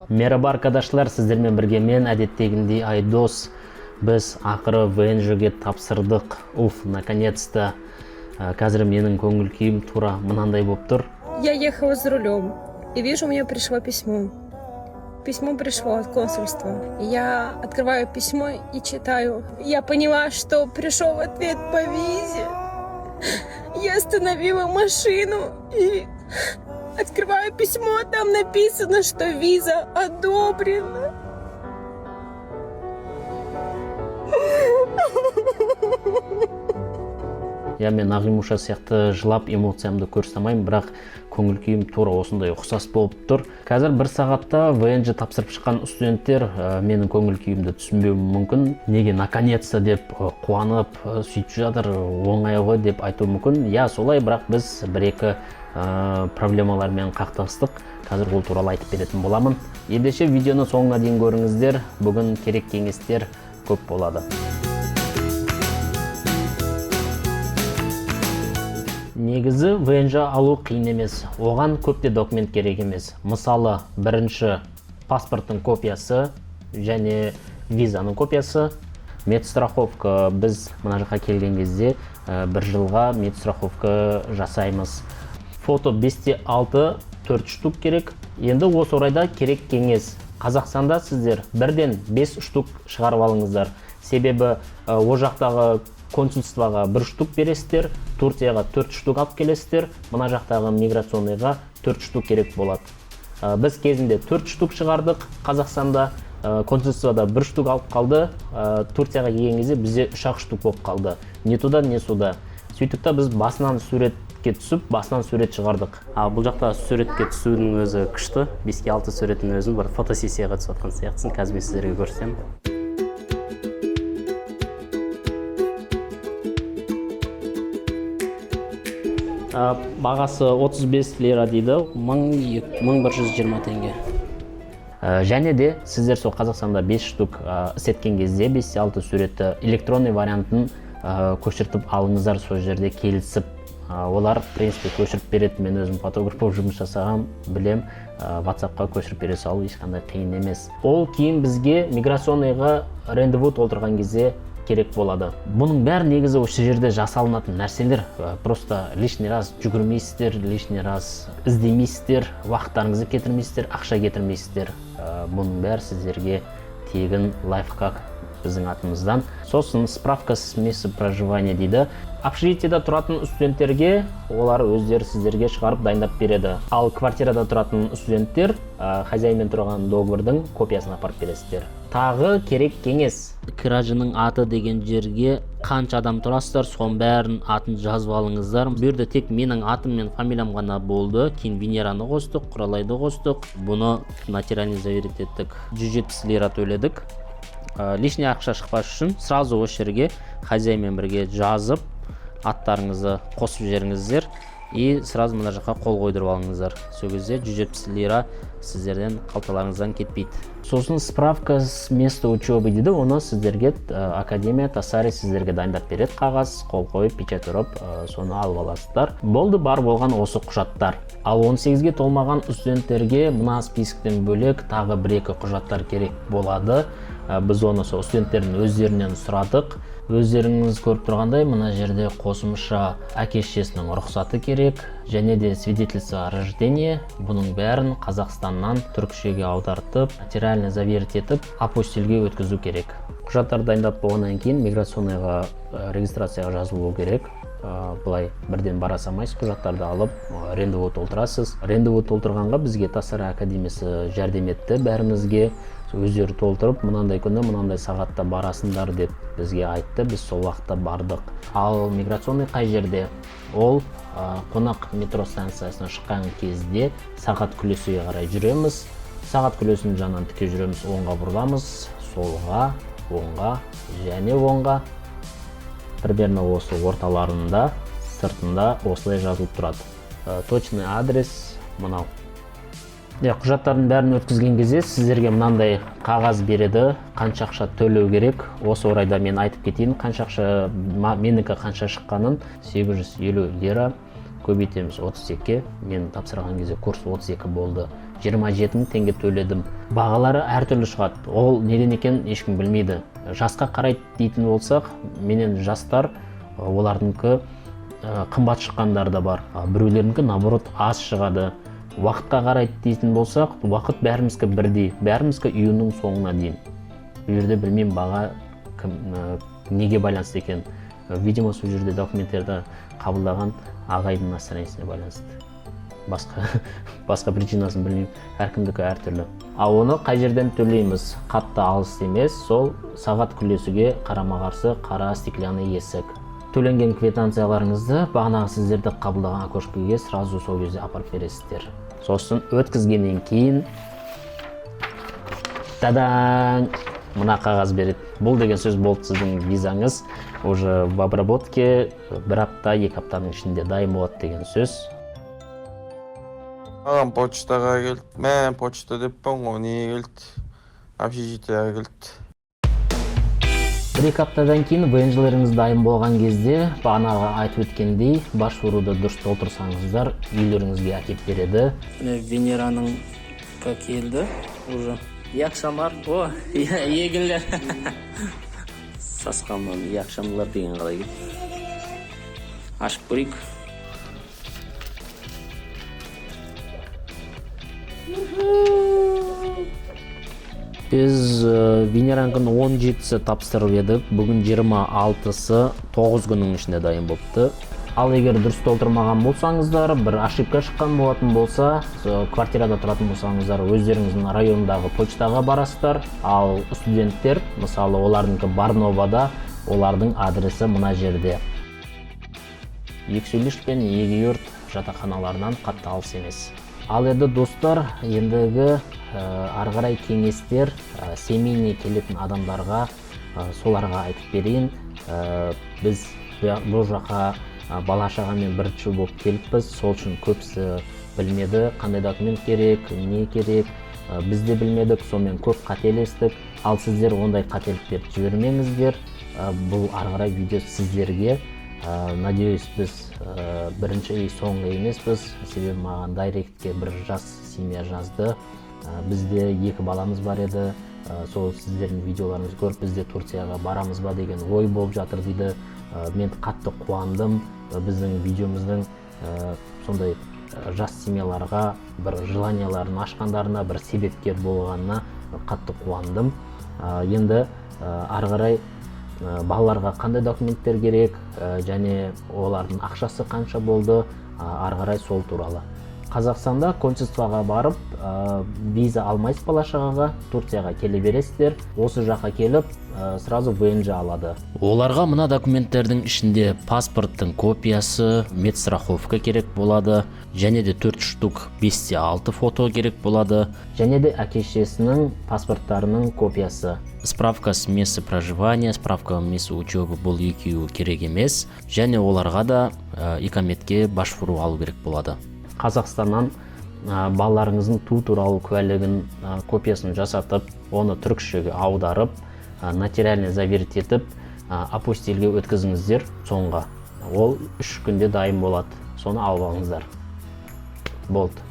Merhaba arkadaşlar, sizlerмен бірге мен әдеттегіндей Айдос. Біз ақыры ВНЖ-ге тапсырдық. Наконец-то. Қазір менің көңіл күйім тура мынандай болып тұр. Я ехала за рулем и вижу, мне пришло письмо. Письмо пришло от консульства. Я открываю письмо и читаю. Я поняла, что пришел ответ по визе. Я остановила машину и открываю письмо, там написано, что виза одобрена. Мен Ағимуша сияқты жылап эмоциямды көрсетемеймін, бірақ көңіл күйім тура осындай ұқсас болып тұр. Қазір 1 сағатта ВНЖ тапсырып шыққан студенттер менің көңіл күйімді түсінбеуі мүмкін. Неге наконец-то деп қуанып сөйтіп жатыр, оңай ғой деп айтуы мүмкін. Солай, бірақ біз 1-2 проблемалармен қақтығыстық. Қазір ол туралы айтып беретін боламын. Ендеше видеоны соңына дейін көріңіздер. Бүгін керек кеңестер көп болады. Негізі ВНЖ алу қиын емес, оған көпте документ керек емес. Мысалы, бірінші паспорттың копиясы және визаның копиясы. Медстраховка, біз мына жаққа келген кезде 1 жылға медстраховка жасаймыз. Фото 5-6 4 штук керек. Енді осы орайда керек кеңес. Қазақстанда сіздер 1-ден 5 штук шығарып алыңыздар. Себебі о жақтағы консульствоға 1 штук бересіздер, Турцияға 4 штук алып келесіздер, мына жақтағы миграционныйға 4 штук керек болады. Біз кезінде 4 штук шығардық Қазақстанда, консульствода 1 штук алып қалды, Турцияға келген кезде бізде 3-ақ штук болып қалды. Не туда, не суда. Сөйтіп біз басынан суретке түсіп, басынан сурет шығардық. Бұл жақта суретке түсудің өзі күшті, 5-6 суреттің өзін бір фотосессияға түсіп жатқан сияқтысын, қазір мен сіздерге көрсетемін. Бағасы 35 лира дейді, 1120 теңге. Және де сіздер сол Қазақстанда 5 штук істеткен кезде 5-6 суретті электронный вариантын көшіртіп алыңыздар, сол жерде келісіп. Олар, в принципе, көшіріп береді. Мен өзім фотограф болып жұмыс жасағам, білем, WhatsApp-қа көшіріп бере салу ешқандай қиын емес. Ол кейін бізге миграционныйға рендеву толтырған кезде керек болады. Бұның бәрі негізі осы жерде жасалынатын нәрселер. Просто лишний раз жүгірмейсіздер, лишний раз іздемейсіздер, уақыттарыңызды кетірмейсіздер, ақша кетірмейсіздер. Бұның бәрі сіздерге тегін лайфхак біздің атымыздан. Сосын справка с места проживания дейді. Общежитиеда тұратын студенттерге олар өздері сіздерге шығарып дайындап береді. Ал квартирада тұратын студенттер хозяинмен тұрған договордың копиясын апарып бересіздер. Тағы керек кеңес. Кражының аты деген жерге қанша адам тұрасыздар, соның бәрін атын жазып алыңыздар. Бұл жерде тек менің атым мен фамилиям ғана болды. Кейін Венераны қостық, Құралайды қостық. Бұны нотариально заверить еттік. 170 лира төледік. Лишний ақша шықпас үшін сразу осы жерге хозяинмен бірге жазып, аттарыңызды қосып жеріңіздер и сразу мына жаққа қол қойдырып алыңыздар. Сол кезде 170 лира сіздерден қалталарыңыздан кетпейді. Сосын справка с места учебы дейді, оны сіздерге Академия Тасари сіздерге дайындап береді. Қағаз, қол қойып, печать ұрып, соны алып аласыздар. Болды, бар болған осы құжаттар. Ал 18-ге толмаған студенттерге мына списоктен бөлек тағы 1-2 құжаттар керек болады. Біз оны студенттердің өздерінен сұрадық. Өздеріңіз көріп тұрғандай, мына жерде қосымша әке-шешесінің рұқсаты керек, және де свидетельство о рождении. Бұның бәрін Қазақстаннан түркішеге аудартып, нотариально заверить етіп, апостильге өткізу керек. Құжаттар дайындап болғаннан кейін миграционныйға регистрацияға жазылу керек. Бұлай бірден бара салмайсыз, құжаттарды алып, рендеву толтырасыз. Рендеву толтырғанға бізге Тасари академиясы жәрдем етті бәрімізге. Өздері толтырып, мынандай күні, мынандай сағатта барасыңдар деп бізге айтты. Біз сол уақытта бардық. Ал миграционный қай жерде? Ол қонақ метро станциясына шыққан кезде сағат күлесіге қарай жүреміз. Сағат күлесінің жанынан тіке жүреміз, оңға бұрыламыз, солға, оңға және оңға. Примерно осы орталарында, сыртында осылай жазылып тұрады. Точный адрес мынау. Құжаттардың бәрін өткізген кезде сіздерге мынандай қағаз береді, қанша ақша төлеу керек. Осы орайда мен айтып кетейін, қанша ақша, менікі қанша шыққанын, 850 лира. көбейтеміз 32. Мен тапсырған кезде курс 32 болды. 27 мың теңге төледім. Бағалары әртүрлі шығады. Ол неден екен ешкім білмейді. Жасқа қарайды дейтін болсақ, менен жастар олардыңқы қымбат шыққандар да бар. Біреулеріңкі наоборот аз шығады. Уақытқа қарайды дейтін болсақ, уақыт бәрімізге бірдей. Бәрімізге июньнің соңына дейін. Бұл жерде білмеймін баға неге байланысты екен. Видимо, сол жерде документтерді қабылдаған ағайдың настроениесіне байланысты. Басқа причинасын білмеймін. Әркімдікі әртүрлі. Ал оны қай жерден төлейміз? Қатты алыс емес, сол сағат күлесіге қарама-қарсы қара стеклянный есік. Төленген квитанцияларыңызды бағанағы сіздерді қабылдаған окошкаға сразу сол кезде апарып бересіздер. Сосын өткізгеннен кейін тадан мына қағаз береді. Бұл деген сөз болды, сіздің визаңыз уже в обработке 1 апта, 2 аптаның ішінде дайын болады деген сөз. Маған почтаға келді. Мен почта деппін ғой, не келді? Общежитияға келді. 1-2 аптадан кейін ВНЖ-леріңіз дайын болған кезде, бағанағы айтып өткендей, башвуруды дұрыс толтырсаңыздар, үйлеріңізге әкеп береді. Венераның келді уже. Яқшамар, о, егілер. Сасқаннан яқшамлар деген қалай келді. Ашып көрейік. Біз Венераның 17-сі тапсырып едік, бүгін 26-сы 9 күннің ішінде дайын болыпты. Ал егер дұрыс толтырмаған болсаңыздар, бір ошибка шыққан болатын болса, квартирада тұратын болсаңыздар, өздеріңіздің райондағы почтаға барасыздар. Ал студенттер, мысалы олардыңқы Барновада, олардың адресі мына жерде. Ексүліш пен Егиюрт жатақханаларынан қатты алыс емес. Ал енді достар, ендігі ары қарай кеңестер семейіне келетін адамдарға соларға айтып берейін. Біз бұл жаққа бала шағамен бірінші болып келіппіз, сол үшін көпсі білмеді, қандай документ керек, не керек, біз де білмедік, сонымен көп қателестік. Ал сіздер ондай қателіктерді жібермеңіздер. Бұл ары қарай видео сіздерге. Надеюсь, біз бірінші и соңғы емеспіз. Себебі маған дайректке бір жас семья жазды. Бізде 2 баламыз бар еді. Сол сіздердің видеоларыңызды көріп, бізде Турцияға барамыз ба деген ой болып жатыр дейді. Мен қатты қуандым. Біздің видеомыздың сондай жас семьяларға бір желанияларын ашқандарына, бір себепкер болғанына қатты қуандым. Енді ары қарай балаларға қандай документтер керек, және олардың ақшасы қанша болды, ары қарай сол туралы. Қазақстанда консульствоға барып, виза алмайсыз бала шағаға, Турцияға келе бересіздер. Осы жаққа келіп, сразу ВНЖ алады. Оларға мына документтердің ішінде паспорттың копиясы, медстраховка керек болады, және де 4 штук 5-6 фото керек болады, және де әке-шешесінің паспорттарының копиясы. Справка с места проживания, справка места учебы бұл екеуі керек емес, және оларға да икаметке башвуру алу керек болады. Қазақстаннан балаларыңыздың туу туралы куәлігін копиясын жасатып, оны түркішеге аударып, нотариально заверить етіп, апостильге өткізіңіздер соңға. Ол 3 күнде дайын болады. Соны алып алыңыздар. Болды.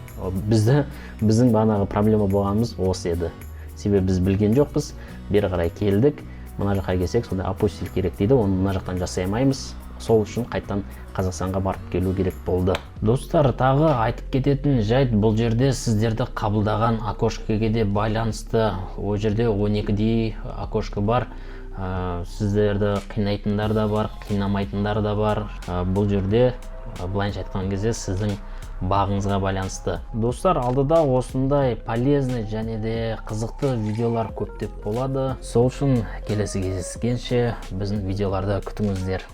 Біздің бағанағы проблема болғанымыз осы еді. Себебі біз білген жоқпыз, бері қарай келдік. Мына жаққа келсек, сонда апостиль керек дейді, оны мына жақтан жасай алмаймыз. Сол үшін қайттан Қазақстанға барып келу керек болды. Достар, тағы айтып кететін жайт, бұл жерде сіздерді қабылдаған окошкаға де байланысты. Ол жерде 12-дей окошка бар. Сіздерді қинайтындар да бар, қинамайтындар да бар. Бұл жерде былайынша айтқан кезде сіздің бағыңызға байланысты. Достар, алдыда осындай полезный және де қызықты видеолар көптеп болады. Сол үшін келесі кездескенше біздің видеоларды күтіңіздер.